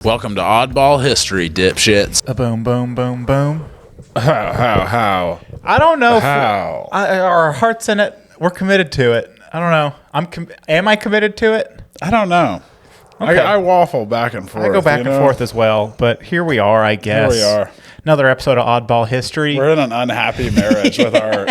Welcome to Oddball History, dipshits. A boom, boom, boom, boom. How? I don't know. How? Our heart's in it. We're committed to it. I don't know. Am I committed to it? I don't know. Okay. I waffle back and forth. I go back and forth as well, but here we are, I guess. Here we are. Another episode of Oddball History. We're in an unhappy marriage with our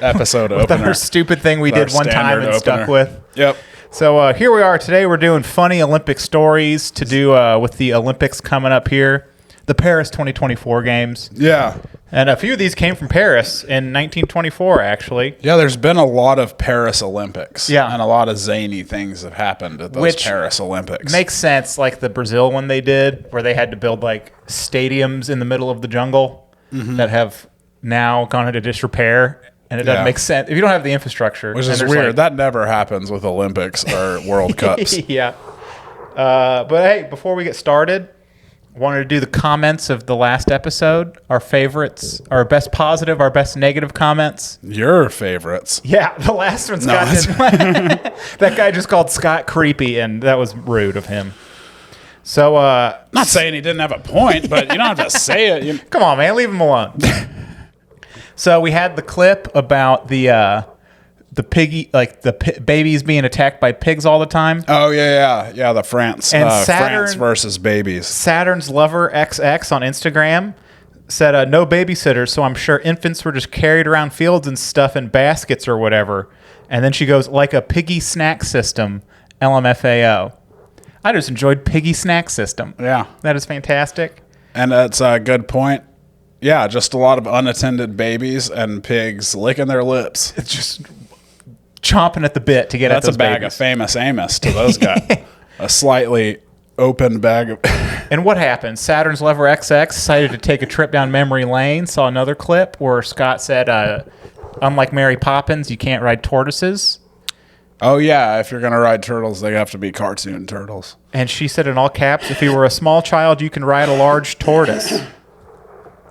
episode with opener. our stupid thing we did one time and stuck with. Yep. So here we are today. We're doing funny Olympic stories to do with the Olympics coming up here. The Paris 2024 games. Yeah. And a few of these came from Paris in 1924, actually. Yeah, there's been a lot of Paris Olympics. Yeah. And a lot of zany things have happened at those Paris Olympics. Makes sense, like the Brazil one they did, where they had to build like stadiums in the middle of the jungle that have now gone into disrepair. And it doesn't make sense if you don't have the infrastructure. Which is weird. Like, that never happens with Olympics or World Cups. Yeah. But hey, before we get started, I wanted to do the comments of the last episode. Our favorites, our best positive, our best negative comments. Your favorites. Yeah, the last one, Scott didn't. That guy just called Scott creepy, and that was rude of him. So, not saying he didn't have a point, but you don't have to say it. Come on, man, leave him alone. So we had the clip about the piggy, like babies being attacked by pigs all the time. Oh yeah. The France and France versus babies. Saturn's lover XX on Instagram said no babysitters, so I'm sure infants were just carried around fields and stuff in baskets or whatever. And then she goes, like a piggy snack system, LMFAO. I just enjoyed piggy snack system. Yeah, that is fantastic. And that's a good point. Yeah, just a lot of unattended babies and pigs licking their lips. It's just chomping at the bit to get at those babies. That's a bag of Famous Amos to those guys. A slightly open bag of... And what happened? Saturn's lover XX decided to take a trip down memory lane, saw another clip where Scott said, unlike Mary Poppins, you can't ride tortoises. Oh, yeah. If you're going to ride turtles, they have to be cartoon turtles. And she said in all caps, if you were a small child, you can ride a large tortoise.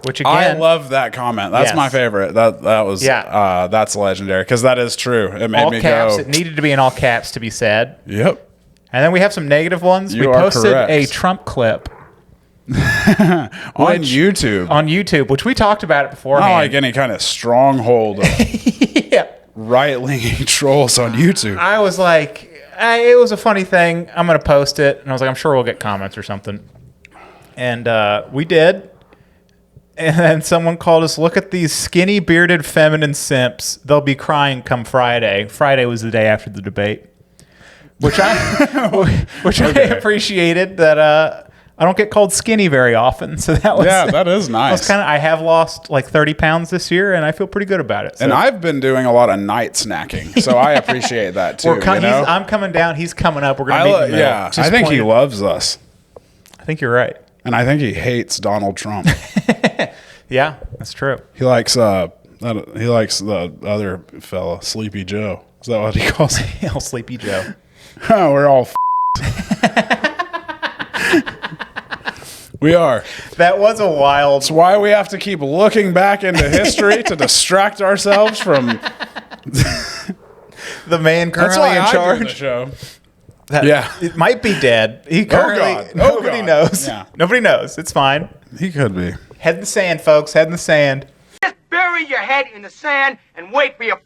Which again, I love that comment. That's my favorite. That was that's legendary because that is true. It made me caps, go. It needed to be in all caps to be said. Yep. And then we have some negative ones. We posted a Trump clip on YouTube. Which we talked about it beforehand. Not like any kind of stronghold of right-leaning trolls on YouTube. I was like, it was a funny thing. I'm going to post it. And I was like, I'm sure we'll get comments or something. And we did. And then someone called us, look at these skinny, bearded, feminine simps. They'll be crying come Friday. Friday was the day after the debate. Which I appreciated that I don't get called skinny very often. So that was... Yeah, that is nice. I have lost like 30 pounds this year, and I feel pretty good about it. So. And I've been doing a lot of night snacking, so I appreciate that too. I'm coming down. He's coming up. We're going to meet in the middle. Yeah, I think he loves us. I think you're right. And I think he hates Donald Trump. Yeah, that's true. He likes the other fella, Sleepy Joe. Is that what he calls him? Sleepy Joe. Oh, we're all We are. That was a wild... It's why we have to keep looking back into history to distract ourselves from... the man currently in charge. Do the show. It might be dead. He currently... Nobody knows. Yeah. Nobody knows. It's fine. He could be. Head in the sand, folks. Head in the sand. Just bury your head in the sand and wait for your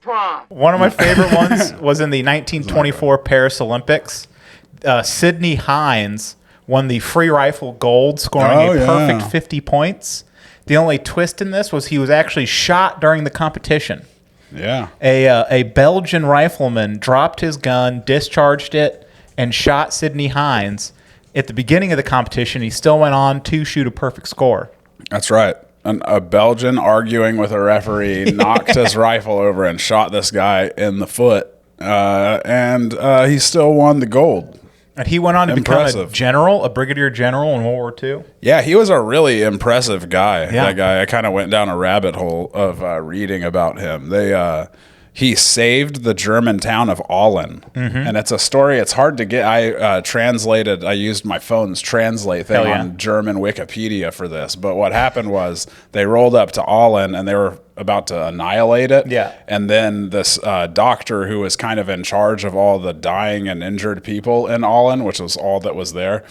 prom. One of my favorite ones was in the 1924 Paris Olympics. Sidney Hines won the free rifle gold, scoring a perfect 50 points. The only twist in this was he was actually shot during the competition. Yeah. A Belgian rifleman dropped his gun, discharged it, and shot Sidney Hines. At the beginning of the competition, he still went on to shoot a perfect score. That's right. A Belgian arguing with a referee knocked his rifle over and shot this guy in the foot. And he still won the gold. And he went on to become a general, a brigadier general in World War II. Yeah, he was a really impressive guy. Yeah. That guy, I kind of went down a rabbit hole of reading about him. he saved the German town of Aalen. And it's a story. It's hard to get. I used my phone's translate thing on German Wikipedia for this. But what happened was they rolled up to Aalen and they were about to annihilate it. Yeah. And then this doctor who was kind of in charge of all the dying and injured people in Aalen, which was all that was there,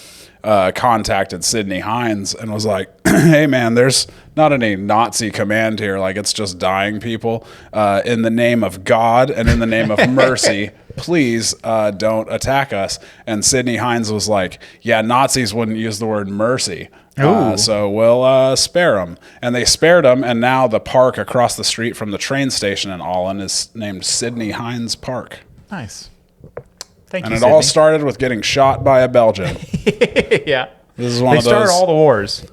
contacted Sidney Hines and was like, hey man, there's not any Nazi command here. Like, it's just dying people. In the name of God and in the name of mercy, please don't attack us. And Sidney Hines was like, yeah, Nazis wouldn't use the word mercy. So we'll spare them. And they spared them. And now the park across the street from the train station in Aalen is named Sidney Hines Park. Nice. Thank and you, it Sydney. all started with getting shot by a Belgian. Yeah. This is one of those. They started all the wars.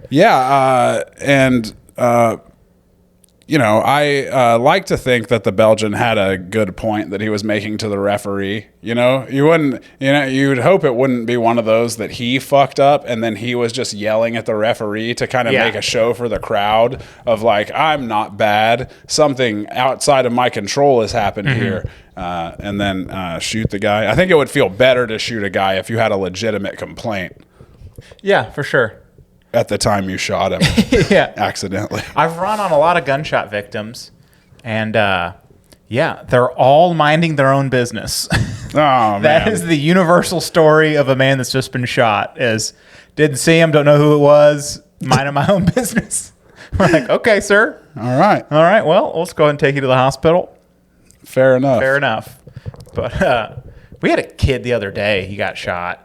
Yeah. You know, I like to think that the Belgian had a good point that he was making to the referee. You know, you'd hope it wouldn't be one of those that he fucked up and then he was just yelling at the referee to kind of make a show for the crowd of like, I'm not bad. Something outside of my control has happened here. And then shoot the guy. I think it would feel better to shoot a guy if you had a legitimate complaint. Yeah, for sure. At the time you shot him. Yeah. Accidentally. I've run on a lot of gunshot victims, and they're all minding their own business. Oh, man. That is the universal story of a man that's just been shot, is didn't see him, don't know who it was, minding my own business. We're like, okay, sir. All right. Well, let's go ahead and take you to the hospital. Fair enough. But we had a kid the other day, he got shot.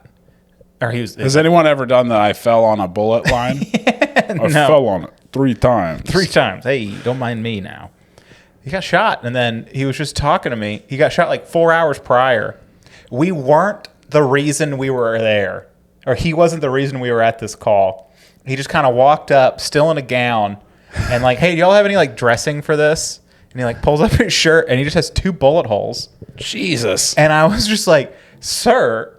Or he was. Has anyone ever done the I fell on a bullet line? I fell on it 3 times. 3 times. Hey, don't mind me now. He got shot, and then he was just talking to me. He got shot like 4 hours prior. We weren't the reason we were there. Or he wasn't the reason we were at this call. He just kind of walked up, still in a gown, and like, hey, do y'all have any like dressing for this? And he like pulls up his shirt, and he just has 2 bullet holes. Jesus. And I was just like, sir,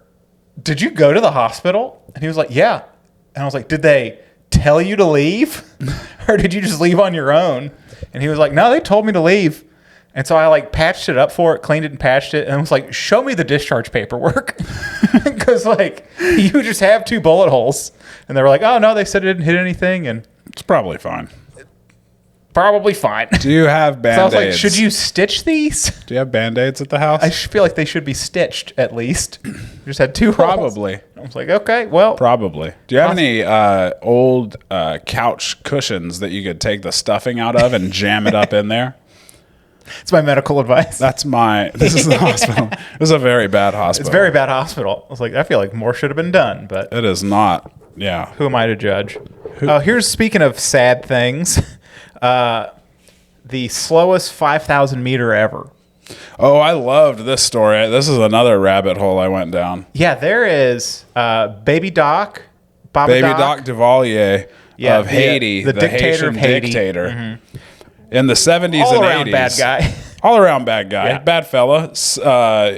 did you go to the hospital? And he was like, yeah. And I was like, did they tell you to leave? Or did you just leave on your own? And he was like, no, they told me to leave. And so I like patched it up for it, cleaned it and patched it. And I was like, show me the discharge paperwork. Because like, you just have 2 bullet holes. And they were like, oh no, they said it didn't hit anything. And it's probably fine. Probably fine. Do you have Band-Aids? So I was like, should you stitch these? Do you have Band-Aids at the house? I feel like they should be stitched at least. Just had 2 Probably. holes. I was like, okay, well. Probably. Do you have any old couch cushions that you could take the stuffing out of and jam it up in there? It's my medical advice. This is the hospital. This is a very bad hospital. It's a very bad hospital. I was like, I feel like more should have been done, but. It is not. Yeah. Who am I to judge? Here's, speaking of sad things, the slowest 5,000 meter ever. Oh, I loved this story. This is another rabbit hole I went down. Yeah, there is Baby Doc, Baby Doc Duvalier of Haiti, the dictator Haitian of Haiti. dictator. Mm-hmm. In the 70s All and around 80s. bad guy. All around bad guy. Yeah. Bad fella.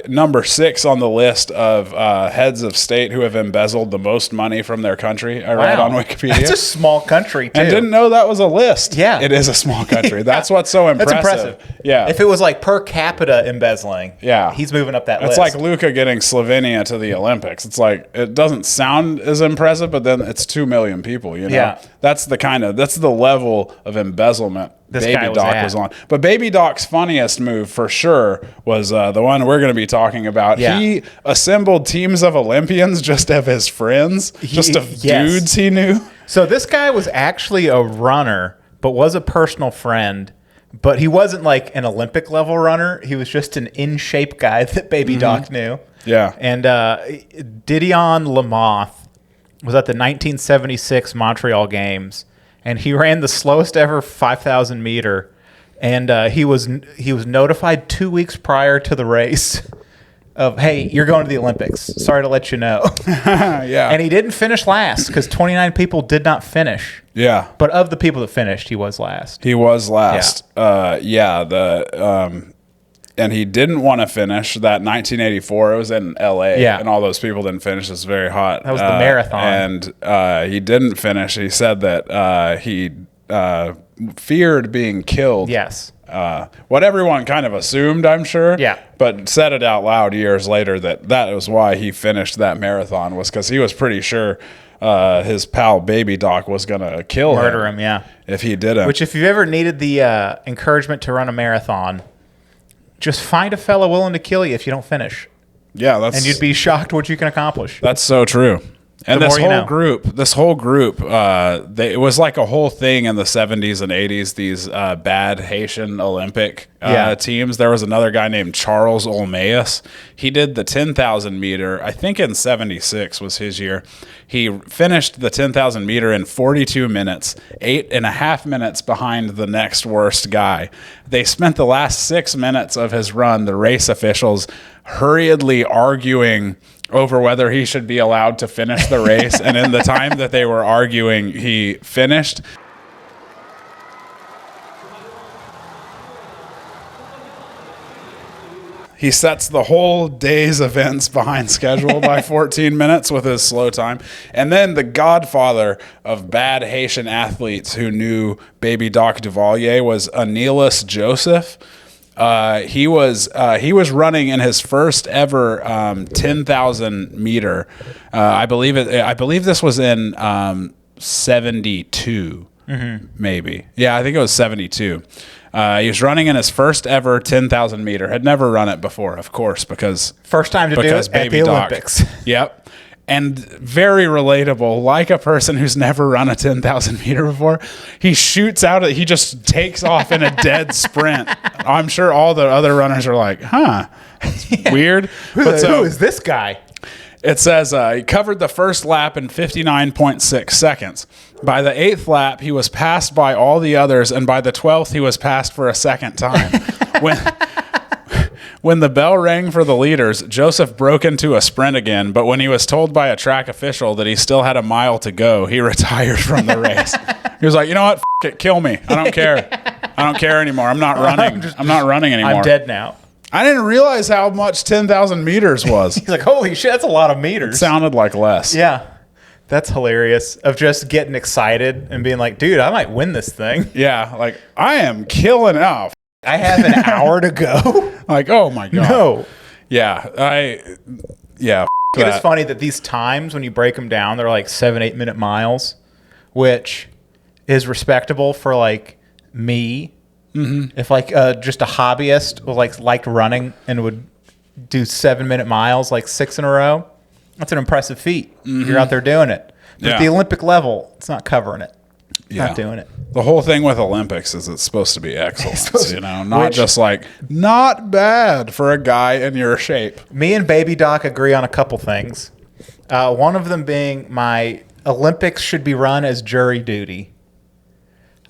Number 6 on the list of heads of state who have embezzled the most money from their country. I read on Wikipedia. That's a small country, too. And didn't know that was a list. Yeah. It is a small country. That's what's so impressive. That's impressive. Yeah. If it was like per capita embezzling, yeah, he's moving up that list. It's like Luka getting Slovenia to the Olympics. It's like, it doesn't sound as impressive, but then it's 2 million people, you know? Yeah. That's the level of embezzlement This Baby guy Doc was on. But Baby Doc's funniest move for sure was the one we're going to be talking about. Yeah. He assembled teams of Olympians just of his friends, just of dudes he knew. So this guy was actually a runner, but was a personal friend. But he wasn't like an Olympic level runner. He was just an in shape guy that Baby Doc knew. Yeah. And Didion Lamoth was at the 1976 Montreal Games, and he ran the slowest ever 5,000 meter. And he was notified 2 weeks prior to the race of, hey, you're going to the Olympics. Sorry to let you know. Yeah. And he didn't finish last because 29 people did not finish. Yeah. But of the people that finished, he was last. He was last. And he didn't want to finish that 1984. It was in L.A. Yeah. And all those people didn't finish. It's very hot. That was the marathon. And he didn't finish. He said that he feared being killed. Yes. What everyone kind of assumed, I'm sure. Yeah. But said it out loud years later that was why he finished that marathon, was because he was pretty sure his pal Baby Doc was going to kill Murder him, yeah. if he didn't. Which, if you've ever needed the encouragement to run a marathon, just find a fella willing to kill you if you don't finish. Yeah, and you'd be shocked what you can accomplish. That's so true. And this whole group, it was like a whole thing in the 70s and 80s, these bad Haitian Olympic teams. There was another guy named Charles Olmeus. He did the 10,000 meter, I think in 76 was his year. He finished the 10,000 meter in 42 minutes, 8.5 minutes behind the next worst guy. They spent the last 6 minutes of his run, the race officials, hurriedly arguing over whether he should be allowed to finish the race. And in the time that they were arguing, he finished. He sets the whole day's events behind schedule by 14 minutes with his slow time. And then the godfather of bad Haitian athletes who knew Baby Doc Duvalier was Aeneas Joseph. He was running in his first ever 10,000 meter. I believe this was in 72, maybe. Yeah, I think it was 72. He was running in his first ever 10,000 meter. Had never run it before, of course, because first time to do it at the Olympics. Yep. And very relatable, like a person who's never run a 10,000 meter before. He shoots out, he just takes off in a dead sprint. I'm sure all the other runners are like, weird. Who is this guy? It says he covered the first lap in 59.6 seconds. By the 8th lap, he was passed by all the others, and by the 12th, he was passed for a second time. When the bell rang for the leaders, Joseph broke into a sprint again, but when he was told by a track official that he still had a mile to go, he retired from the race. He was like, you know what? F it, kill me. I don't care. I don't care anymore. I'm not running. I'm not running anymore. I'm dead now. I didn't realize how much 10,000 meters was. He's like, holy shit, that's a lot of meters. It sounded like less. Yeah. That's hilarious, of just getting excited and being like, dude, I might win this thing. Yeah, like, I am killing out. I have an hour to go. Like, oh my God. No. Yeah. It is funny that these times, when you break them down, they're like 7-8 minute miles, which is respectable for like me. Mm-hmm. If like just a hobbyist was liked running and would do 7-minute miles, like 6 in a row, that's an impressive feat. Mm-hmm. You're out there doing it. But at the Olympic level, it's not covering it. Not doing it. The whole thing with Olympics is it's supposed to be excellence, not just like, not bad for a guy in your shape. Me and Baby Doc agree on a couple things. One of them being my Olympics should be run as jury duty.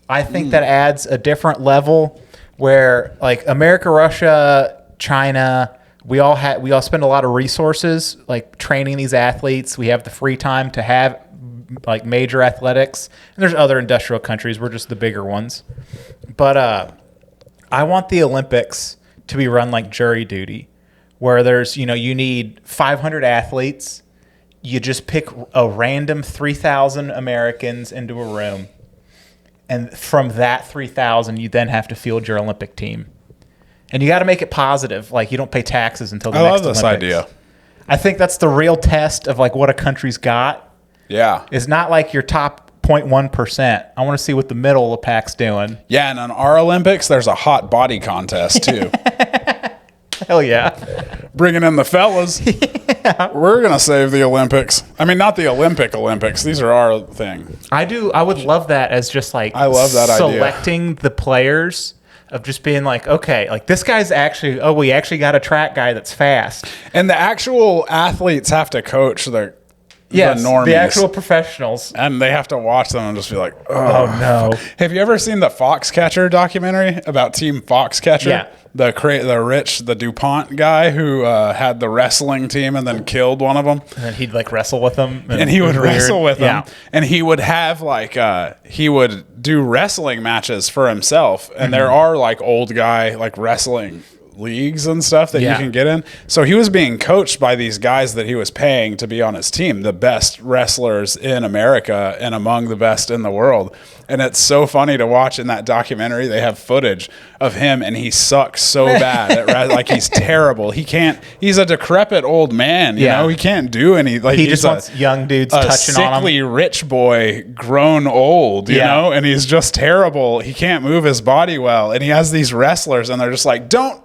I think that adds a different level where like America, Russia, China, we all spend a lot of resources like training these athletes. We have the free time to have like major athletics, and there's other industrial countries. We're just the bigger ones. But I want the Olympics to be run like jury duty, where there's, you need 500 athletes. You just pick a random 3,000 Americans into a room. And from that 3,000, you then have to field your Olympic team. And you got to make it positive. Like, you don't pay taxes until the next Olympics. I love this idea. I think that's the real test of like what a country's got. Yeah. It's not like your top 0.1%. I want to see what the middle of the pack's doing. Yeah, and on our Olympics, there's a hot body contest, too. Hell yeah. Bringing in the fellas. Yeah. We're going to save the Olympics. I mean, not the Olympics. These are our thing. I would love that as just like I love that selecting idea. The players of just being like, okay, like this guy's actually, we actually got a track guy that's fast. And the actual athletes have to coach the normies. The actual professionals. And they have to watch them and just be like, oh no. Have you ever seen the Foxcatcher documentary about Team Foxcatcher? Yeah. The DuPont guy who had the wrestling team and then killed one of them. And then he'd like wrestle with them. And he would wrestle with them. And he would have like, he would do wrestling matches for himself. And there are like old guy like wrestling leagues and stuff that you can get in. So he was being coached by these guys that he was paying to be on his team, the best wrestlers in America and among the best in the world. And it's so funny to watch in that documentary. They have footage of him, and he sucks so bad. Like, he's terrible. He's a decrepit old man, you know? He can't do any. Like, he just wants young dudes touching on him. Sickly rich boy, grown old, you know? And he's just terrible. He can't move his body well. And he has these wrestlers, and they're just like, all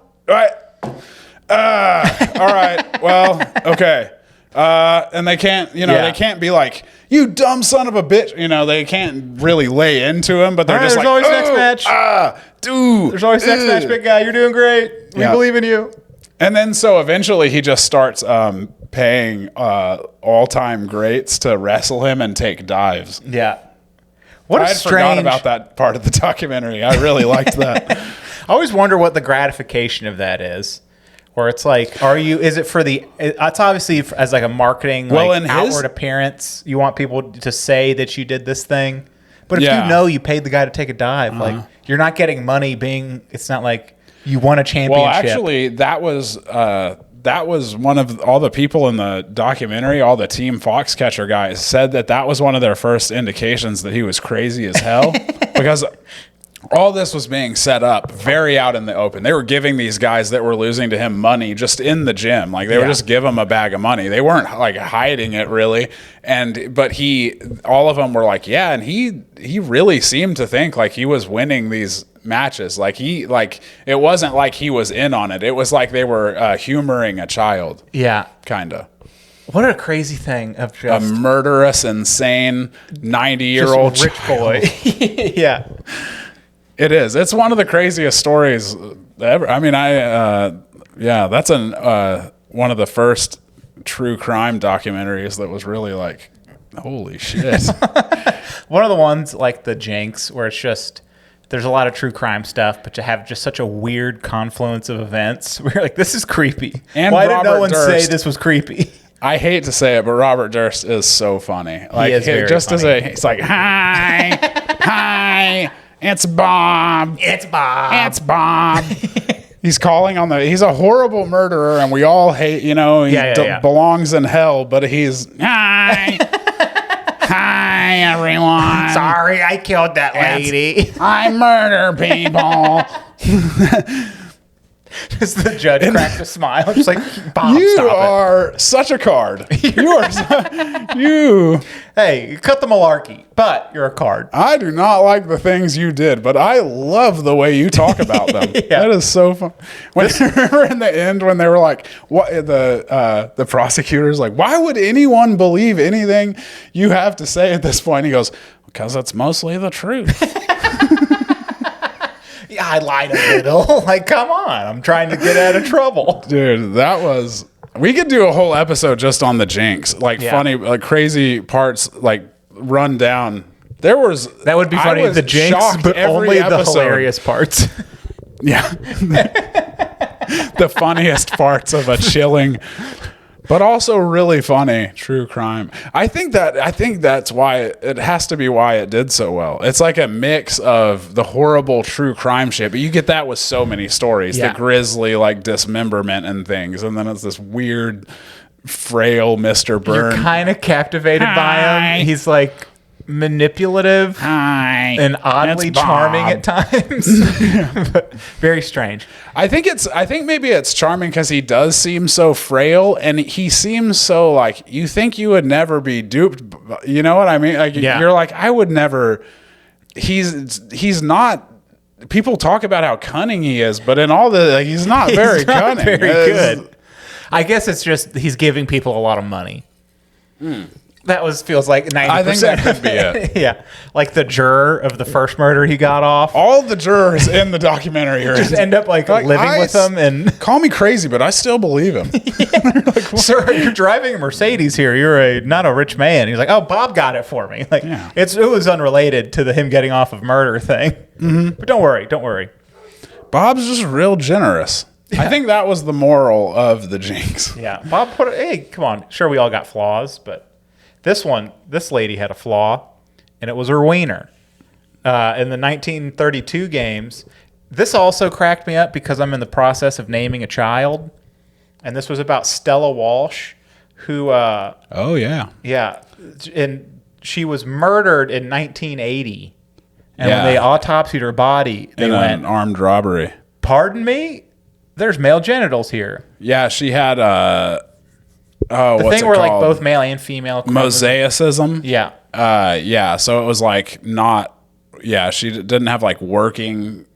right, well, okay. And they can't, they can't be like, you dumb son of a bitch. They can't really lay into him, but they're just like, there's always next match. Dude. There's always next match, big guy. You're doing great. We believe in you. And then so eventually he just starts paying all-time greats to wrestle him and take dives. Yeah. I forgot about that part of the documentary. I really liked that. I always wonder what the gratification of that is. Where it's like, is it for it's obviously as like a marketing, outward appearance. You want people to say that you did this thing. But if you paid the guy to take a dive, like you're not getting money it's not like you won a championship. Well, actually, that was one of all the people in the documentary, all the Team Foxcatcher guys said that was one of their first indications that he was crazy as hell because all this was being set up very out in the open. They were giving these guys that were losing to him money just in the gym. Like, they would just give him a bag of money. They weren't like hiding it really. But all of them were like, yeah. And he really seemed to think like he was winning these matches. It wasn't like he was in on it. It was like they were humoring a child. Yeah. Kind of. What a crazy thing of just a murderous, insane 90-year-old rich boy. Yeah. It is. It's one of the craziest stories ever. I mean, that's one of the first true crime documentaries that was really like, holy shit. One of the ones like the Jinx, where it's just, there's a lot of true crime stuff, but to have just such a weird confluence of events, where you're like, this is creepy. And why did no one say this was creepy? I hate to say it, but Robert Durst is so funny. Like, he is very funny. It's like, hi. It's Bob. It's Bob. It's Bob. He's calling he's a horrible murderer, and we all hate, he belongs in hell, but he's, hi. Hi, everyone. Sorry, I killed that lady. I murder people. Does the judge crack a smile? Just like, Bob, you stop are such a card. You. Hey, cut the malarkey, but you're a card. I do not like the things you did, but I love the way you talk about them. That is so fun. Remember in the end when they were like, what the prosecutor's like, why would anyone believe anything you have to say at this point? He goes, because it's mostly the truth. Yeah, I lied a little. Like, come on. I'm trying to get out of trouble. Dude, we could do a whole episode just on the Jinx. Like, funny, like crazy parts, like, run down. That would be funny, the Jinx, but only the hilarious parts. Yeah. The funniest parts of a chilling, but also really funny true crime. I think that's why it has to be why it did so well. It's like a mix of the horrible true crime shit, but you get that with so many stories. The grisly, like, dismemberment and things, and then it's this weird, frail Mr. Burns. You're kind of captivated by him. He's like manipulative and oddly charming at times. But very strange. I think maybe it's charming because he does seem so frail, and he seems so like, you think you would never be duped. You know what I mean? Like, you're like, I would never. He's not. People talk about how cunning he is, but in all the, like, he's not very cunning. Very good. I guess it's just he's giving people a lot of money. That feels like 90%. I think that could be it. Yeah. Like the juror of the first murder he got off. All the jurors in the documentary just end up like living with him and call me crazy, but I still believe him. Like, sir, you're driving a Mercedes here. You're not a rich man. He's like, oh, Bob got it for me. Like, it was unrelated to him getting off of murder thing. Mm-hmm. But don't worry. Bob's just real generous. Yeah. I think that was the moral of the Jinx. Yeah. Bob hey, come on. Sure, we all got flaws, but this lady had a flaw, and it was her wiener. In the 1932 games, This also cracked me up because I'm in the process of naming a child, and this was about Stella Walsh, who Oh yeah. yeah, and she was murdered in 1980. And Yeah. when they autopsied her body, they In went, an armed robbery. "Pardon me? There's male genitals here." Yeah, she had The what's thing it where like called? both male and female Mosaicism. Yeah. Yeah. So it was like not. Yeah, she didn't have like working,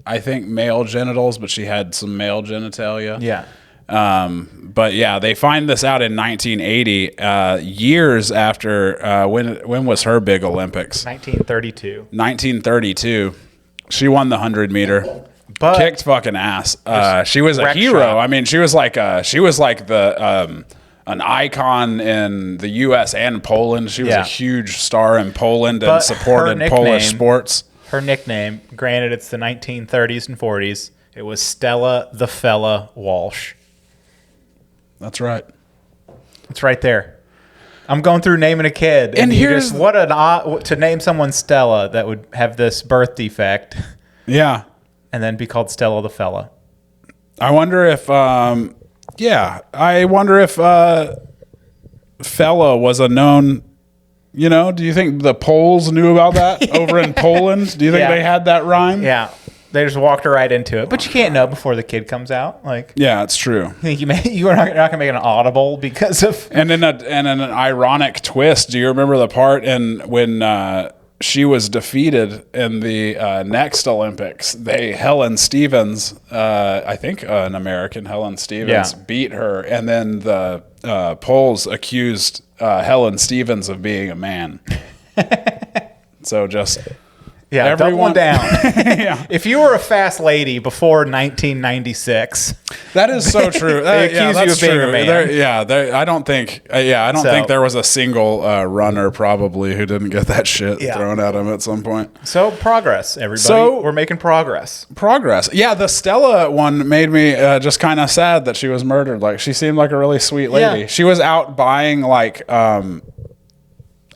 I think, male genitals, but she had some male genitalia. Yeah. But yeah, they find this out in 1980, years after when was her big Olympics? 1932. 1932. She won the 100-meter. But Kicked fucking ass. She was a wreck hero. shop. I mean, she was like the an icon in the U.S. and Poland. She was Yeah. a huge star in Poland But and supported her Polish nickname- sports. her nickname, granted it's the 1930s and 40s, it was Stella the Fella Walsh. That's right. It's right there. I'm going through naming a kid, And you here's- what an odd to name someone Stella that would have this birth defect Yeah. and then be called Stella the Fella. I wonder if, fella was a known, do you think the Poles knew about that over in Poland? Do you think Yeah. they had that rhyme? Yeah, they just walked her right into it. But you can't know before the kid comes out. Like, Yeah, it's true. you think you're not gonna make an audible because of And in an ironic twist, do you remember the part when she was defeated in the next Olympics? Helen Stevens, I think an American Helen Stevens, Yeah. beat her, and then the Poles accused Helen Stevens of being a man. So just doubling down. yeah. If you were a fast lady before 1996, That is so true. They accuse you of being a man. I don't think. Think there was a single runner probably who didn't get that shit Yeah. thrown at him at some point. so progress, everybody. So- We're making progress. Progress. Yeah, the Stella one made me just kind of sad that she was murdered. Like she seemed like a really sweet lady. Yeah. She was out buying like.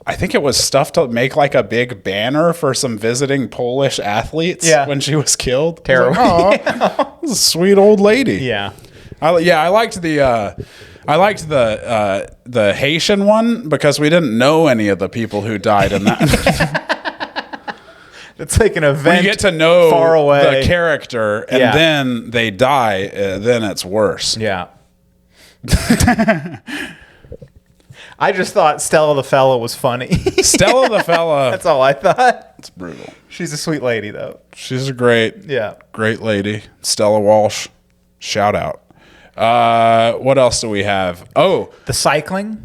I think it was stuff to make like a big banner for some visiting Polish athletes Yeah. when she was killed. Terrible. I was like, "Aw, this is a sweet old lady. Yeah. I liked the Haitian one because we didn't know any of the people who died in that. It's like an When event you get to know far away. the character and Yeah. then they die, then it's worse. Yeah. I just thought Stella the Fella was funny. Stella the fella, That's all I thought. it's brutal. She's a sweet lady, though. She's a great Yeah. lady. Stella Walsh, shout out. What else do we have? Oh, The cycling.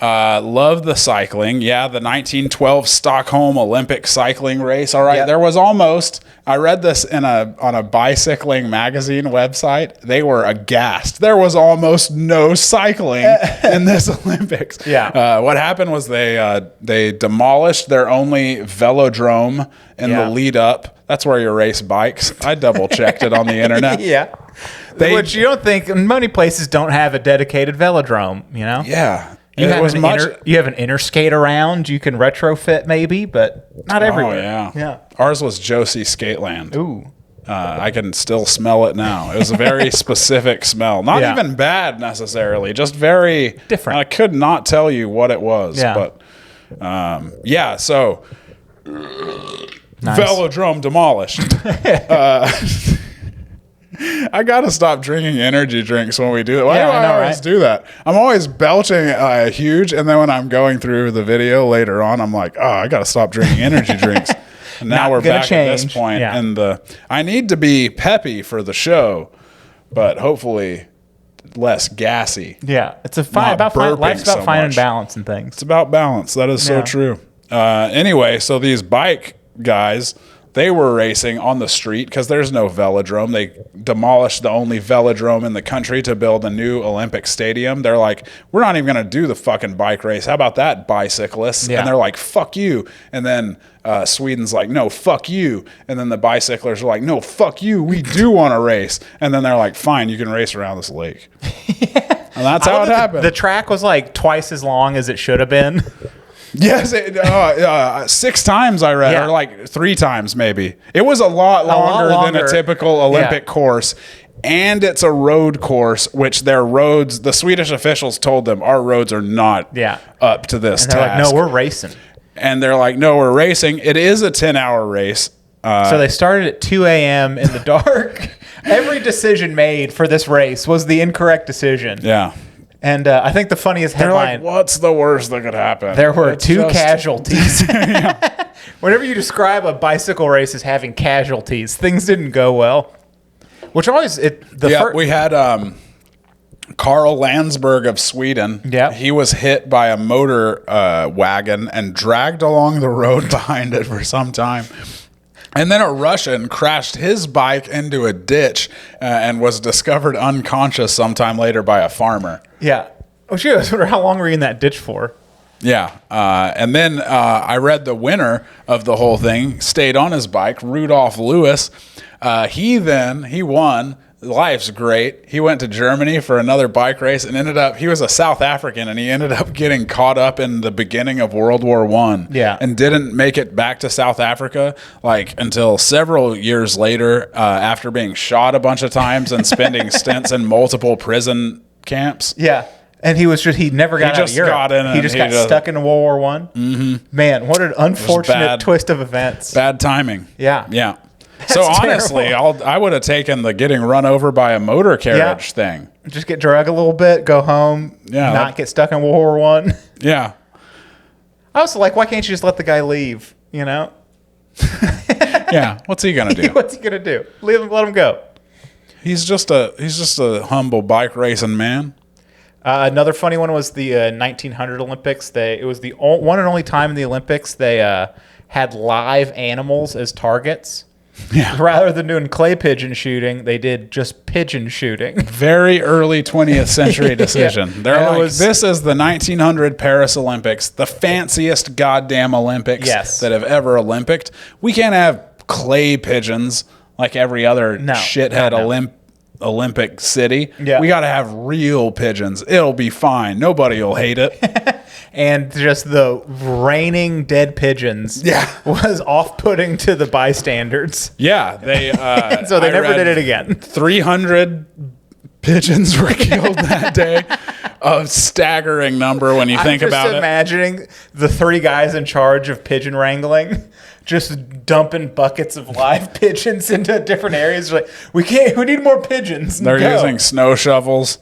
love the cycling. Yeah, the 1912 Stockholm Olympic cycling race. All right, Yep. there was almost. I read this on a bicycling magazine website. They were aghast. There was almost no cycling in this Olympics. Yeah. What happened was they demolished their only velodrome in Yeah. the lead up. That's where you race bikes. I double checked it on the internet. Yeah. Which you don't think many places don't have a dedicated velodrome, you know? Yeah. You It have, was an much. you have an interskate around you can retrofit maybe, but not everywhere. Oh yeah. Yeah. Ours was Josie Skateland. Ooh. I can still smell it now. It was a very specific smell. Not Yeah. even bad necessarily, just very Different. I could not tell you what it was, Yeah. but so Nice. velodrome demolished. I gotta stop drinking energy drinks when we do it. Why Yeah, do I I know, always right? do that? I'm always belching huge, and then when I'm going through the video later on, I'm like, oh, I gotta stop drinking energy drinks. And now Not we're gonna back at this change. point, Yeah. and I need to be peppy for the show, but hopefully less gassy. Yeah. It's life's Not about burping so finding much. balance and things. It's about balance. That is so Yeah. true. Anyway, so these bike guys, they were racing on the street because there's no velodrome. They demolished the only velodrome in the country to build a new Olympic stadium. They're like, we're not even going to do the fucking bike race. How about that, bicyclists? Yeah. And they're like, fuck you. And then Sweden's like, no, fuck you. And then the bicyclers are like, no, fuck you. We do want to race. And then they're like, fine, you can race around this lake. And that's how it happened. The track was like twice as long as it should have been. Yes, 6 times I read, Yeah. or like 3 times maybe. It was a lot longer than a typical Olympic course. And it's a road course, which their roads, the Swedish officials told them, our roads are not up to this and they're task. like, no, we're racing. And they're like, no, we're racing. It is a 10-hour race. So they started at 2 a.m. in the dark. Every decision made for this race was the incorrect decision. Yeah. And I think the funniest They're headline... like, what's the worst that could happen? There were It's 2 casualties. Whenever you describe a bicycle race as having casualties, things didn't go well. Which always... we had Carl Landsberg of Sweden. Yeah. He was hit by a motor wagon and dragged along the road behind it for some time. And then a Russian crashed his bike into a ditch and was discovered unconscious sometime later by a farmer. Yeah. Oh, shoot. I was wondering how long were you in that ditch for? Yeah. And then I read the winner of the whole thing stayed on his bike, Rudolph Lewis. He won. Life's great. He went to Germany for another bike race and he was a South African, and he ended up getting caught up in the beginning of World War I. Yeah. And didn't make it back to South Africa until several years later, after being shot a bunch of times and spending stints in multiple prison camps. Yeah. And he never got out of Europe. He just got stuck in World War I. Mm-hmm. Man, what an unfortunate twist of events. Bad timing. Yeah. Yeah. So honestly, I would have taken the getting run over by a motor carriage thing. Just get dragged a little bit, go home, not get stuck in World War I. Yeah. I was like, why can't you just let the guy leave, you know? Yeah. What's he going to do? What's he going to do? Let him go. He's just a humble bike racing man. Another funny one was the 1900 Olympics. It was the one and only time in the Olympics they had live animals as targets. Yeah. Rather than doing clay pigeon shooting, they did just pigeon shooting. Very early 20th century decision. Yeah. They're like, this is the 1900 Paris Olympics, the fanciest goddamn Olympics that have ever Olympicked. We can't have clay pigeons like every other shithead Olympic city. Yeah. We got to have real pigeons. It'll be fine. Nobody will hate it. And just the raining dead pigeons was off-putting to the bystanders. Yeah. They so they never did it again. 300 pigeons were killed that day. A staggering number when you think about it. I'm just imagining the 3 guys in charge of pigeon wrangling just dumping buckets of live pigeons into different areas. Like, we need more pigeons. They're using snow shovels.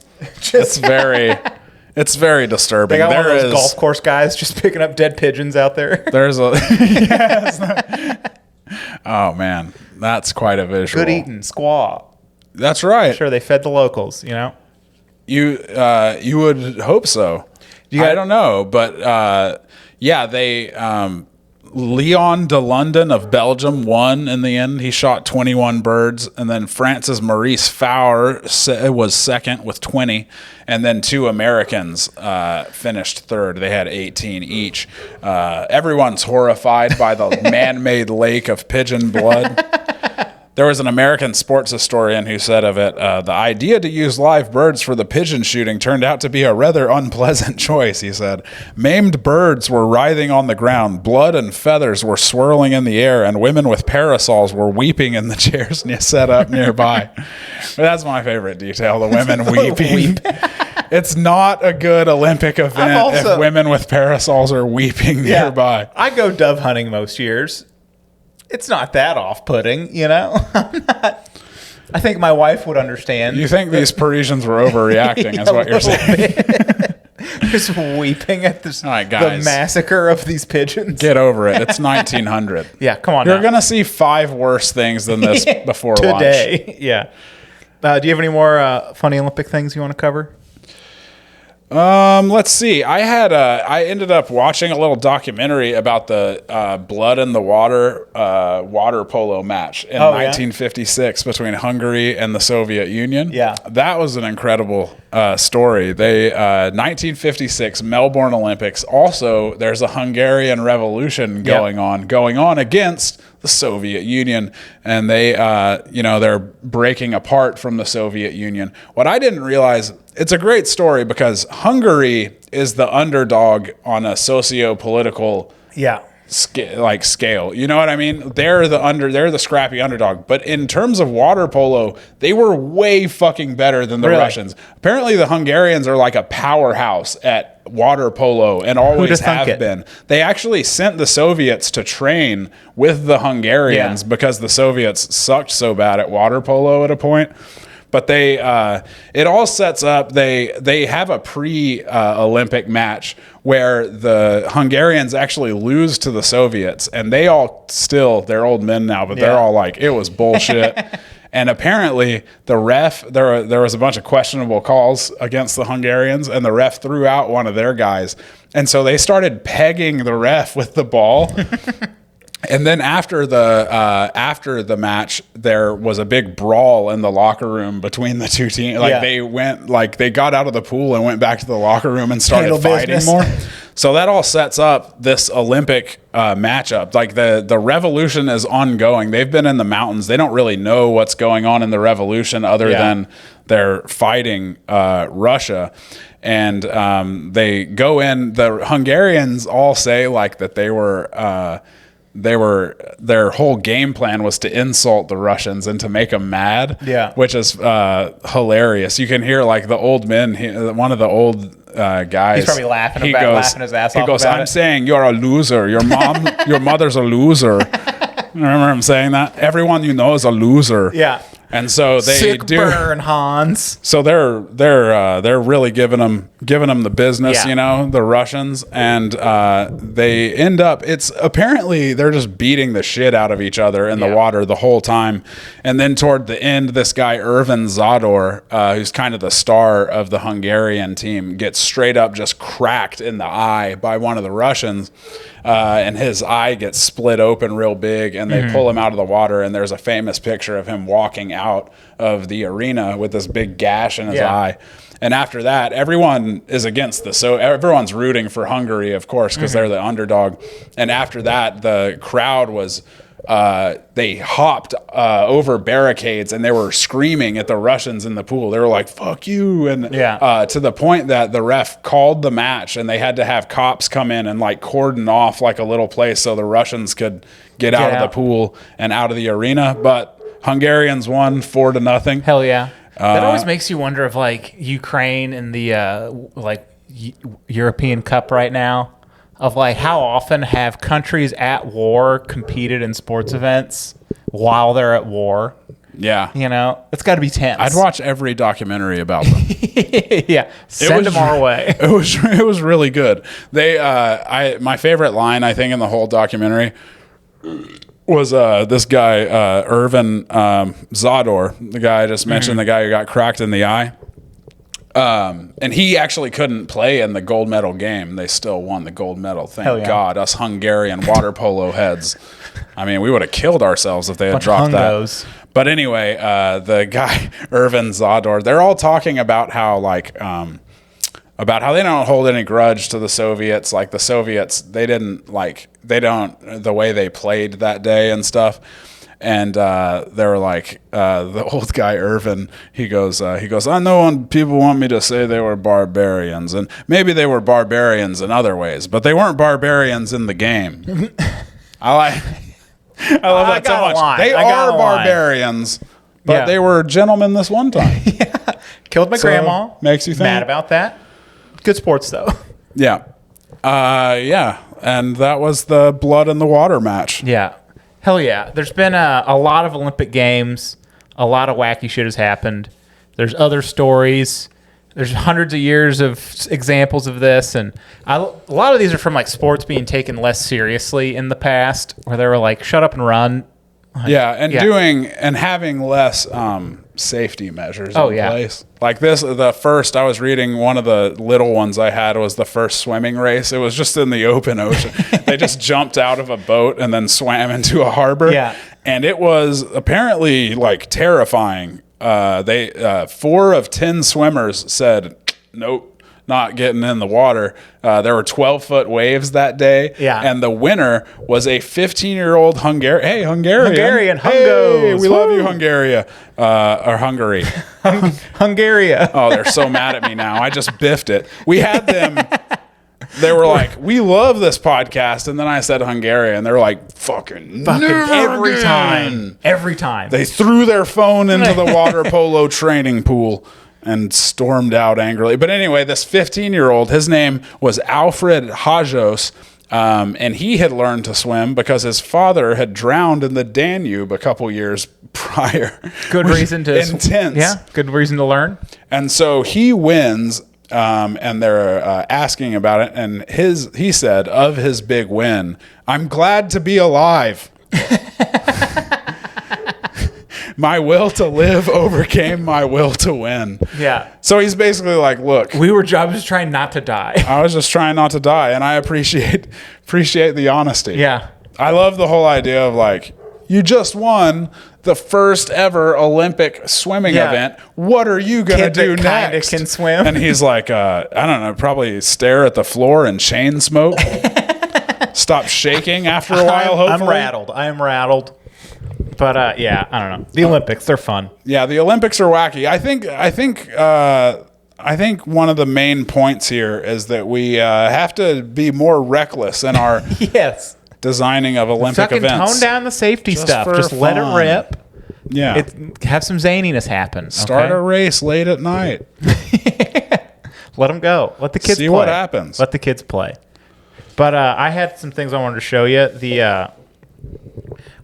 It's very disturbing. They got one of those golf course guys just picking up dead pigeons out there. There's a oh man, that's quite a visual. Good eating, squaw. That's right. Sure, they fed the locals. You know, you would hope so. I don't know, but they. Leon de London of Belgium won in the end. He shot 21 birds. And then France's Maurice Faure was second with 20. And then 2 Americans finished third. They had 18 each. Everyone's horrified by the man-made lake of pigeon blood. There was an American sports historian who said of it, the idea to use live birds for the pigeon shooting turned out to be a rather unpleasant choice, he said. Maimed birds were writhing on the ground, blood and feathers were swirling in the air, and women with parasols were weeping in the chairs set up nearby. But that's my favorite detail, the women weeping. It's not a good Olympic event if women with parasols are weeping nearby. I go dove hunting most years. It's not that off-putting, you know? I think my wife would understand. You think these Parisians were overreacting, is what you're saying. Just weeping at this, all right, guys, the massacre of these pigeons. Get over it. It's 1900. Yeah, come on You're going to see 5 worse things than this before lunch. Today, yeah. Do you have any more funny Olympic things you want to cover? Let's see. I ended up watching a little documentary about the blood in the water water polo match in 1956 between Hungary and the Soviet Union. Yeah, that was an incredible story. 1956 Melbourne Olympics. Also, there's a Hungarian Revolution going on against the Soviet Union, and they, they're breaking apart from the Soviet Union. What I didn't realize, it's a great story because Hungary is the underdog on a socio-political scale. You know what I mean? They're the scrappy underdog. But in terms of water polo, they were way fucking better than the Russians. Apparently the Hungarians are like a powerhouse at water polo and always have been. They actually sent the Soviets to train with the Hungarians because the Soviets sucked so bad at water polo at a point. But they, it all sets up. They have a pre-Olympic match where the Hungarians actually lose to the Soviets, and they all they're old men now, but they're all like, it was bullshit. And apparently the ref, there was a bunch of questionable calls against the Hungarians, and the ref threw out one of their guys, and so they started pegging the ref with the ball. And then after the match, there was a big brawl in the locker room between the two teams. They got out of the pool and went back to the locker room and started fighting more. So that all sets up this Olympic matchup. Like the revolution is ongoing. They've been in the mountains. They don't really know what's going on in the revolution other than they're fighting Russia. And they go in. The Hungarians all say like that their whole game plan was to insult the Russians and to make them mad, which is hilarious. You can hear like the old men, one of the old guys. He's probably laughing his ass off. He goes, I'm saying you're a loser. Your mother's a loser. Remember him saying that? Everyone you know is a loser. Yeah. And so they burn, Hans. So they're really giving them the business, the Russians, and they end up. It's apparently they're just beating the shit out of each other in the water the whole time, and then toward the end, this guy Ervin Zador, who's kind of the star of the Hungarian team, gets straight up just cracked in the eye by one of the Russians. And his eye gets split open real big, and they pull him out of the water, and there's a famous picture of him walking out of the arena with this big gash in his eye. And after that, everyone is against this. So everyone's rooting for Hungary, of course, because they're the underdog. And after that, the crowd was... they hopped over barricades and they were screaming at the Russians in the pool. They were like, fuck you. And to the point that the ref called the match and they had to have cops come in and like cordon off like a little place so the Russians could get out of the pool and out of the arena. But Hungarians won 4-0. Hell yeah. That always makes you wonder if like Ukraine in the European Cup right now, of like how often have countries at war competed in sports events while they're at war? Yeah. It's got to be tense. I'd watch every documentary about them. Send them our way. It was really good. My favorite line, I think, in the whole documentary was this guy, Ervin Zador, the guy I just mentioned, the guy who got cracked in the eye. And he actually couldn't play in the gold medal game. They still won the gold medal. Thank God, us Hungarian water polo heads. I mean, we would have killed ourselves if they had dropped that. But anyway, the guy, Ervin Zador, they're all talking about how they don't hold any grudge to the Soviets. Like the Soviets, the way they played that day and stuff. And they were like, the old guy Irvin, he goes, I know when people want me to say they were barbarians, and maybe they were barbarians in other ways, but they weren't barbarians in the game. I love that so much. They are barbarians, but they were gentlemen this one time. Killed my grandma. Makes you think. Mad about that. Good sports, though. Yeah. And that was the blood in the water match. Yeah. Hell yeah. There's been a lot of Olympic Games. A lot of wacky shit has happened. There's other stories. There's hundreds of years of examples of this. And a lot of these are from like sports being taken less seriously in the past, where they were like, shut up and run. Doing and having less safety measures in place. Like I was reading one of the little ones I had was the first swimming race. It was just in the open ocean. They just jumped out of a boat and then swam into a harbor. Yeah. And it was apparently like terrifying. 4 of 10 swimmers said, nope, not getting in the water. There were 12-foot waves that day. Yeah. And the winner was a 15-year-old Hungarian. Hey, Hungarian. Hey, Hungos. we love you, Hungary. Or Hungary. Hungary. Oh, they're so mad at me now. I just biffed it. We had them. They were like, we love this podcast. And then I said Hungary, and they're like, fucking every again. time. Every time. They threw their phone into the water polo training pool and stormed out angrily. But anyway, this 15-year-old, his name was Alfred Hajos, and he had learned to swim because his father had drowned in the Danube a couple years prior. Good reason to intense. Yeah, good reason to learn. And so he wins, and they're asking about it. And he said of his big win, "I'm glad to be alive." My will to live overcame my will to win. Yeah. So he's basically like, look, I was just trying not to die. I was just trying not to die, and I appreciate the honesty. Yeah. I love the whole idea of like, you just won the first ever Olympic swimming event. What are you going to do next? Can swim. And he's like, I don't know, probably stare at the floor and chain smoke. Stop shaking after a while, hopefully. I am rattled. But yeah, I don't know. The Olympics, they're fun. Yeah, the Olympics are wacky. I think one of the main points here is that we have to be more reckless in our yes designing of Olympic events. Tone down the safety Just stuff. for Just let fun. it rip. Yeah. Have some zaniness happen. Start okay? a race late at night. Let them go. Let the kids See play. what happens. Let the kids play. But I had some things I wanted to show you. The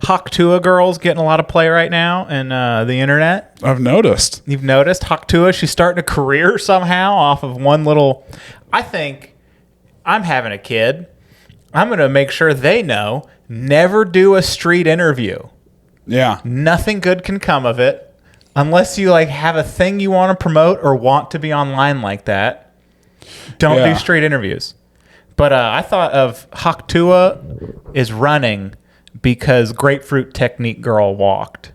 Hawk Tua girl's getting a lot of play right now in the internet. I've noticed. You've noticed Hawk Tua, she's starting a career somehow off of one little. I think I'm having a kid. I'm going to make sure they know never do a street interview. Yeah. Nothing good can come of it unless you like have a thing you want to promote or want to be online like that. Don't do street interviews. But I thought of Hawk Tua is running because Grapefruit Technique girl walked.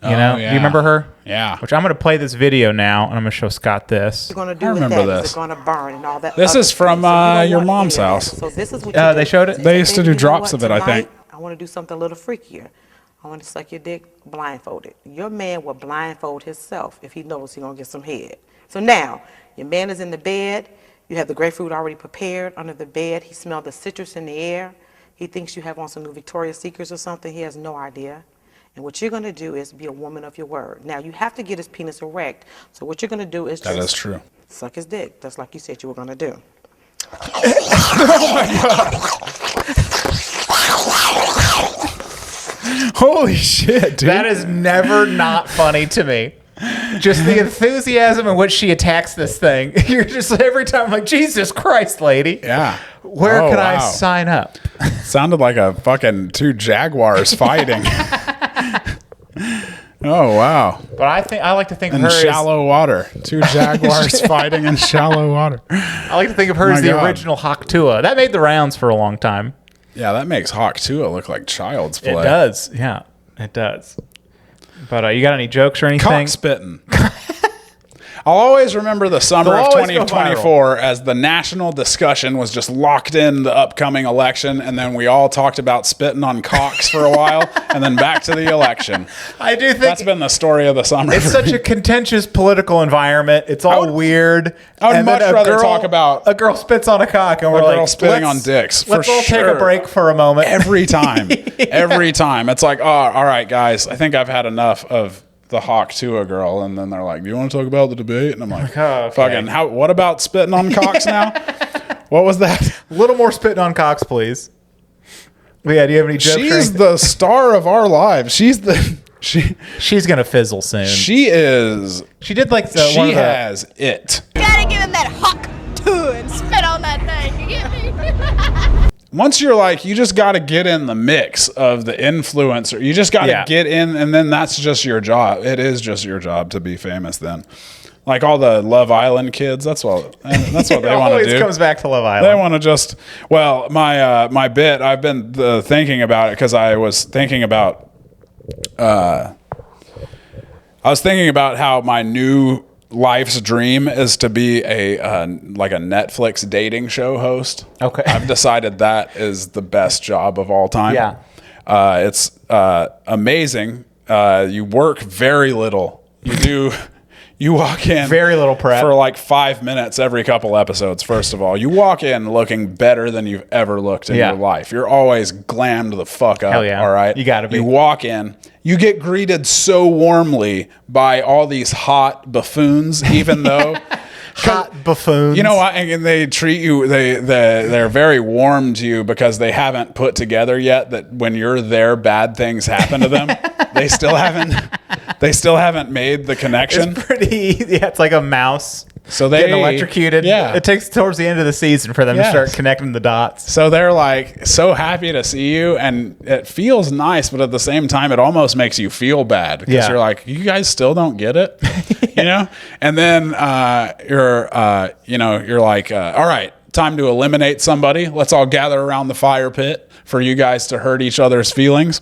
You know? Yeah. Do you remember her? Yeah. Which I'm going to play this video now, and I'm going to show Scott this. Going to do I remember with that? this. Is it going to burn and all that? This other is from things? So you don't your want mom's any of house. that. So this is what They showed it? They used to do You know drops what? of it, I think. Tonight, I want to do something a little freakier. I want to suck your dick blindfolded. Your man will blindfold himself if he knows he's going to get some head. So now, your man is in the bed. You have the grapefruit already prepared under the bed. He smelled the citrus in the air. He thinks you have on some new Victoria's Secrets or something. He has no idea. And what you're going to do is be a woman of your word. Now, you have to get his penis erect. So what you're going to do is That just is true. suck his dick, just like you said you were going to do. Holy shit, dude. That is never not funny to me. Just the enthusiasm in which she attacks this thing. You're just every time like, Jesus Christ, lady. Yeah. Where can I wow. sign up? Sounded like a fucking two jaguars fighting. Oh, wow. But I like to think of In her as, shallow water. Two jaguars fighting in shallow water. I like to think of her My as the God. original Hawk Tua. That made the rounds for a long time. Yeah, that makes Hawk Tua look like child's play. It does. Yeah, it does. But you got any jokes or anything? Cock spitting. I'll always remember the summer They'll of always go 2024 as the national discussion was just locked in the upcoming election, and then we all talked about spitting on cocks for a while, and then back to the election. I do think That's been the story of the summer. it's such a contentious political environment. It's all weird. I would And then much a rather girl- talk about a girl spits on a cock, and we're girl like, spitting let's- on dicks, for Let's all take sure. a break for a moment. every time. Every time. It's like, oh, all right, guys, I think I've had enough of the Hawk Tua girl. And then they're like, do you want to talk about the debate? And I'm like, Oh, okay. fucking, what about spitting on cocks now? What was that? A little more spitting on cocks, please. But yeah, do you have any jokes? or She's anything? the star of our lives. She's gonna fizzle soon. she is, She did like the she one of the, has it. Gotta give him that Hawk Tua and spit on that thing. You get me? Once you're like, you just got to get in the mix of the influencer. You just got to Yeah. get in, and then that's just your job. It is just your job to be famous then. Like all the Love Island kids, that's what they want to always do. comes back to Love They Island. want to just, well, my bit, I've been thinking about it because I was thinking about how my new life's dream is to be a like a Netflix dating show host. Okay. I've decided that is the best job of all time. Yeah. It's amazing. You work very little. You walk in Very little prep. for like 5 minutes every couple episodes. First of all, you walk in looking better than you've ever looked in Yeah. your life. You're always glammed the fuck up. Hell yeah. All right. You gotta be. You walk in, you get greeted so warmly by all these hot buffoons, even though Hot buffoons. you know what? And they treat you. They're very warm to you because they haven't put together yet that when you're there, bad things happen to them. They still haven't made the connection. It's pretty. Yeah, it's like a mouse. So they getting electrocuted. Yeah. It takes towards the end of the season for them to Yes. start connecting the dots. So they're like so happy to see you, and it feels nice, but at the same time, it almost makes you feel bad because Yeah. you're like, you guys still don't get it, you know. And then you're like, all right, time to eliminate somebody. Let's all gather around the fire pit for you guys to hurt each other's feelings.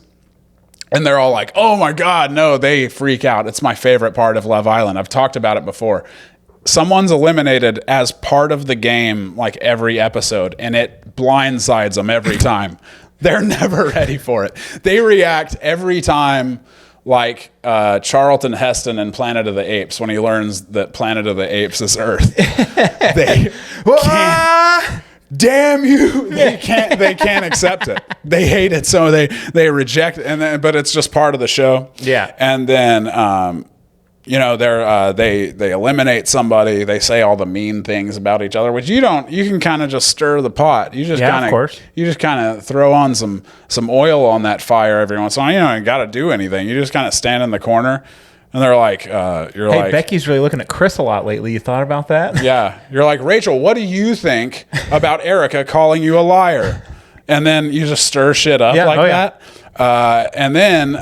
And they're all like, oh my God, no, they freak out. It's my favorite part of Love Island. I've talked about it before. Someone's eliminated as part of the game, like every episode, and it blindsides them every time. They're never ready for it. They react every time like Charlton Heston in Planet of the Apes when he learns that Planet of the Apes is Earth. They can't. Damn you! They can't accept it. They hate it, so they reject it. But it's just part of the show. Yeah. And then they eliminate somebody. They say all the mean things about each other, which you don't. You can kind of just stir the pot. You just Yeah, of course. You just kind of throw on some oil on that fire every once in a while. You don't got to do anything. You just kind of stand in the corner. And they're like, you're Hey, like, Becky's really looking at Chris a lot lately. You thought about that? yeah. You're like, Rachel, what do you think about Erica calling you a liar? And then you just stir shit up Yeah, like oh, yeah. that. And then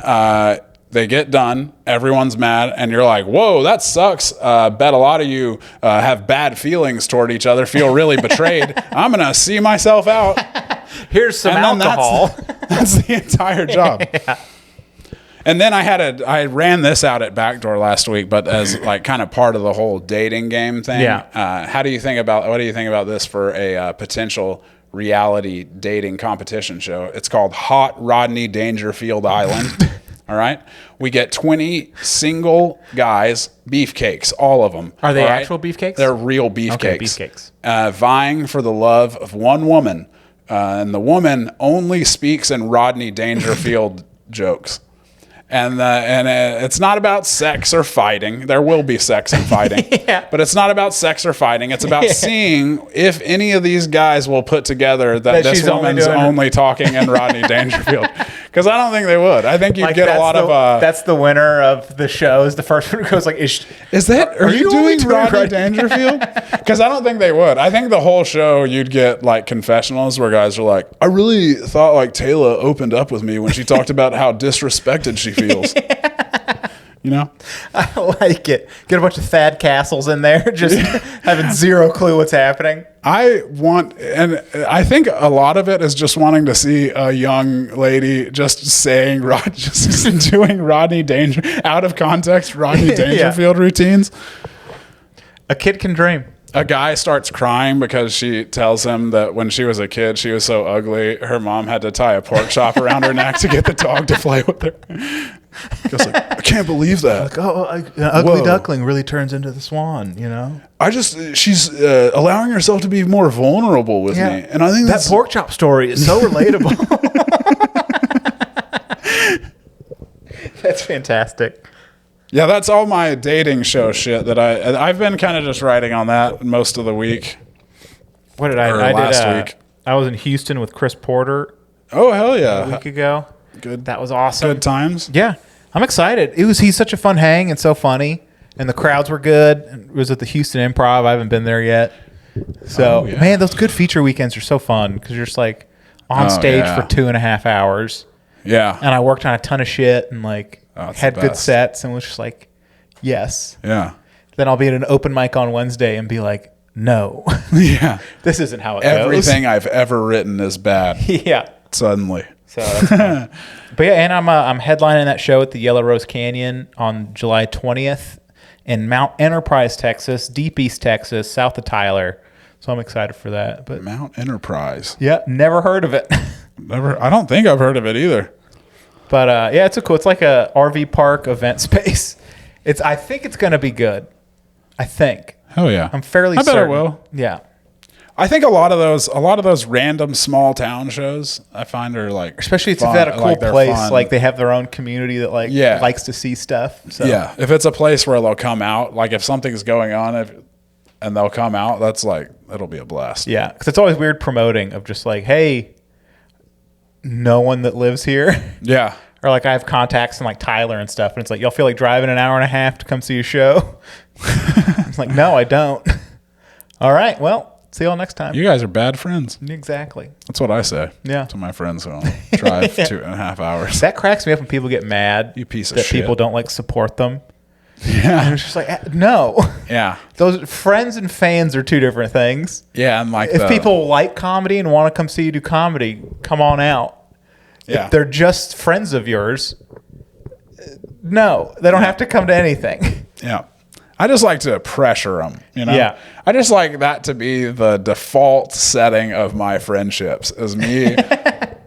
they get done. Everyone's mad. And you're like, whoa, that sucks. Bet a lot of you have bad feelings toward each other, feel really betrayed. I'm going to see myself out. Here's some And then alcohol. That's the entire job. Yeah. And then I ran this out at Backdoor last week, but as like kind of part of the whole dating game thing. Yeah. What do you think about this for a potential reality dating competition show? It's called Hot Rodney Dangerfield Island. All right. We get 20 single guys, beefcakes, all of them. Are they all right? actual beefcakes? They're real beefcakes. Okay, beefcakes. Vying for the love of one woman. And the woman only speaks in Rodney Dangerfield jokes. And it's not about sex or fighting. There will be sex and fighting. Yeah. But it's not about sex or fighting. It's about seeing if any of these guys will put together that this she's only woman's doing- only talking in Rodney Dangerfield. Because I don't think they would. I think you'd get a lot of... That's the winner of the show. Is the first one who goes like, Are you only doing doing Rodney Rodney- Dangerfield? Because I don't think they would. I think the whole show you'd get like confessionals where guys are like, I really thought like Taylor opened up with me when she talked about how disrespected she feels. You know? I like it. Get a bunch of Thad Castles in there, just having zero clue what's happening. I think a lot of it is just wanting to see a young lady just saying, just doing Rodney Danger, out of context, Rodney Dangerfield routines. A kid can dream. A guy starts crying because she tells him that when she was a kid, she was so ugly, her mom had to tie a pork chop around her neck to get the dog to play with her. Goes like, I can't believe that. An ugly Whoa. duckling really turns into the swan, you know? She's allowing herself to be more vulnerable with me. And I think that pork chop story is so relatable. That's fantastic. Yeah, that's all my dating show shit that I've been kind of just writing on that most of the week. What did I Or I last did, week. I was in Houston with Chris Porter Oh, hell a yeah. week ago. Good. That was awesome. Good times. Yeah, I'm excited. He's such a fun hang and so funny, and the crowds were good. It was at the Houston Improv. I haven't been there yet. So, yeah. man, those good feature weekends are so fun because you're just like on stage yeah. for 2.5 hours. Yeah. And I worked on a ton of shit and like that's had the good best. sets and was just like, yes. Yeah. Then I'll be at an open mic on Wednesday and be like, no, Yeah. this isn't how it Everything I've ever written is bad goes. Yeah. suddenly. So that's fun. But yeah, and I'm headlining that show at the Yellow Rose Canyon on July 20th. in Mount Enterprise, Texas, deep East Texas, south of Tyler. So I'm excited for that. But Mount Enterprise. yeah, never heard of it. Never. I don't think I've heard of it either. But yeah, it's it's like a RV park event space. I think it's going to be good. I think. Hell yeah. I'm fairly certain. I bet it will. Yeah. I think a lot of those random small town shows I find are like, Especially if fun, it's at a cool like they're place, fun. like they have their own community that likes to see stuff. So. Yeah, if it's a place where they'll come out, like if something's going on, and they'll come out, that's like it'll be a blast. Yeah, because it's always weird promoting of just like, hey, no one that lives here. Yeah. Or like I have contacts in like Tyler and stuff, and it's like y'all feel like driving an hour and a half to come see a show. It's like, no, I don't. All right, well, see y'all next time. You guys are bad friends. Exactly. That's what I say. Yeah. To my friends who drive 2.5 hours. That cracks me up when people get mad. You piece of that shit. people don't like support them. Yeah. And it's just like, no. Yeah. Those friends and fans are two different things. Yeah, and like If people like comedy and want to come see you do comedy, come on out. Yeah. If they're just friends of yours, no, they don't have to come to anything. Yeah. I just like to pressure them, you know? Yeah. I just like that to be the default setting of my friendships is me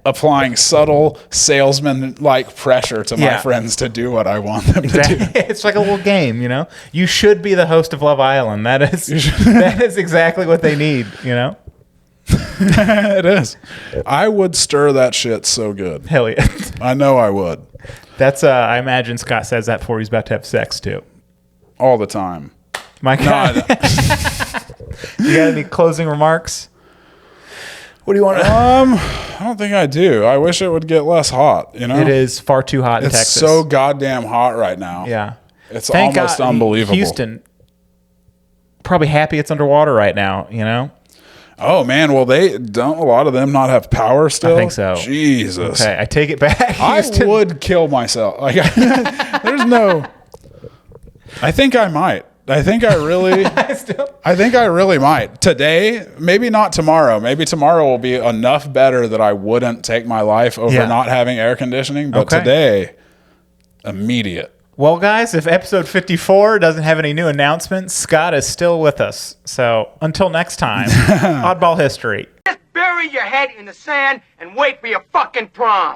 applying subtle salesman-like pressure to my friends to do what I want them to do. It's like a little game, you know? You should be the host of Love Island. That is exactly what they need, you know? It is. I would stir that shit so good. Hell yeah. I know I would. That's, I imagine Scott says that before he's about to have sex, too. All the time. My God. You got any closing remarks? What do you want to... I don't think I do. I wish it would get less hot, you know? It is far too hot in It's Texas. so goddamn hot right now. Yeah. It's Thank almost God, unbelievable. Houston, probably happy it's underwater right now, you know? Oh, man. Well, they don't a lot of them not have power still? I think so. Jesus. Okay, I take it back. I would kill myself. Like, there's no... I think I might. I think I really... I think I really might. Today, maybe not tomorrow. Maybe tomorrow will be enough better that I wouldn't take my life over not having air conditioning. But today, immediate. Well, guys, if episode 54 doesn't have any new announcements, Scott is still with us. So until next time, Oddball History. Just bury your head in the sand and wait for your fucking prom.